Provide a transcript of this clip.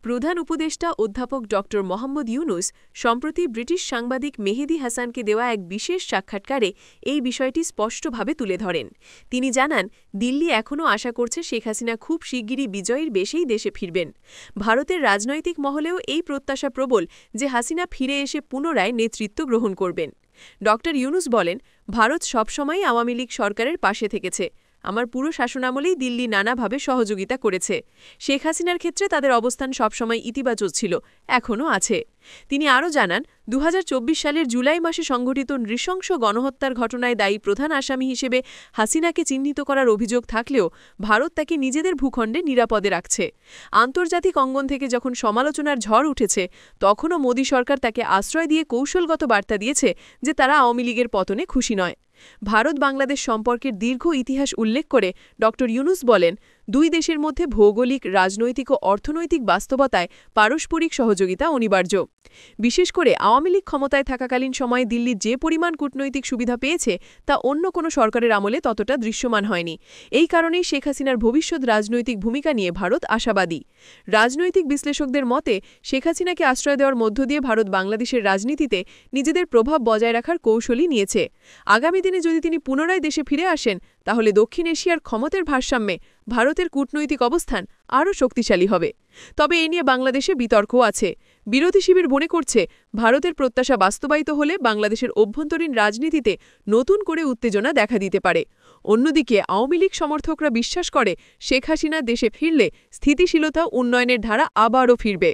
প্রধান উপদেষ্টা অধ্যাপক ড মোহাম্মদ ইউনুস সম্প্রতি ব্রিটিশ সাংবাদিক মেহেদী হাসানকে দেওয়া এক বিশেষ সাক্ষাৎকারে এই বিষয়টি স্পষ্টভাবে তুলে ধরেন। তিনি জানান, দিল্লি এখনও আশা করছে শেখ হাসিনা খুব শিগগিরই বিজয়ের বেশেই দেশে ফিরবেন। ভারতের রাজনৈতিক মহলেও এই প্রত্যাশা প্রবল যে হাসিনা ফিরে এসে পুনরায় নেতৃত্ব গ্রহণ করবেন। ড ইউনুস বলেন, ভারত সবসময়ই আওয়ামী লীগ সরকারের পাশে থেকেছে। আমার পুরো শাসনামলেই দিল্লি নানাভাবে সহযোগিতা করেছে। শেখ হাসিনার ক্ষেত্রে তাদের অবস্থান সবসময় ইতিবাচক ছিল, এখনও আছে। তিনি আরও জানান, ২০২৪ সালের জুলাই মাসে সংঘটিত নৃশংস গণহত্যার ঘটনায় দায়ী প্রধান আসামি হিসেবে হাসিনাকে চিহ্নিত করার অভিযোগ থাকলেও ভারত তাকে নিজেদের ভূখণ্ডে নিরাপদে রাখছে। আন্তর্জাতিক অঙ্গন থেকে যখন সমালোচনার ঝড় উঠেছে, তখনও মোদী সরকার তাকে আশ্রয় দিয়ে কৌশলগত বার্তা দিয়েছে যে তারা আওয়ামী লীগের পতনে খুশি নয়। ভারত বাংলাদেশ সম্পর্কের দীর্ঘ ইতিহাস উল্লেখ করে ড ইউনুস বলেন, দুই দেশের মধ্যে ভৌগোলিক, রাজনৈতিক ও অর্থনৈতিক বাস্তবতায় পারস্পরিক সহযোগিতা অনিবার্য। বিশেষ করে আওয়ামী লীগ ক্ষমতায় থাকাকালীন সময়ে দিল্লি যে পরিমাণ কূটনৈতিক সুবিধা পেয়েছে তা অন্য কোনো সরকারের আমলে ততটা দৃশ্যমান হয়নি। এই কারণেই শেখ হাসিনার ভবিষ্যৎ রাজনৈতিক ভূমিকা নিয়ে ভারত আশাবাদী। রাজনৈতিক বিশ্লেষকদের মতে, শেখ হাসিনাকে আশ্রয় দেওয়ার মধ্য দিয়ে ভারত বাংলাদেশের রাজনীতিতে নিজেদের প্রভাব বজায় রাখার কৌশলই নিয়েছে। আগামী দিনে যদি তিনি পুনরায় দেশে ফিরে আসেন, তাহলে দক্ষিণ এশিয়ার ক্ষমতার ভারসাম্যে ভারতের কূটনৈতিক অবস্থান আরও শক্তিশালী হবে। তবে এ নিয়ে বাংলাদেশে বিতর্কও আছে। বিরোধী শিবির মনে করছে, ভারতের প্রত্যাশা বাস্তবায়িত হলে বাংলাদেশের অভ্যন্তরীণ রাজনীতিতে নতুন করে উত্তেজনা দেখা দিতে পারে। অন্যদিকে আওয়ামী লীগ সমর্থকরা বিশ্বাস করে, শেখ হাসিনা দেশে ফিরলে স্থিতিশীলতা উন্নয়নের ধারা আবারও ফিরবে।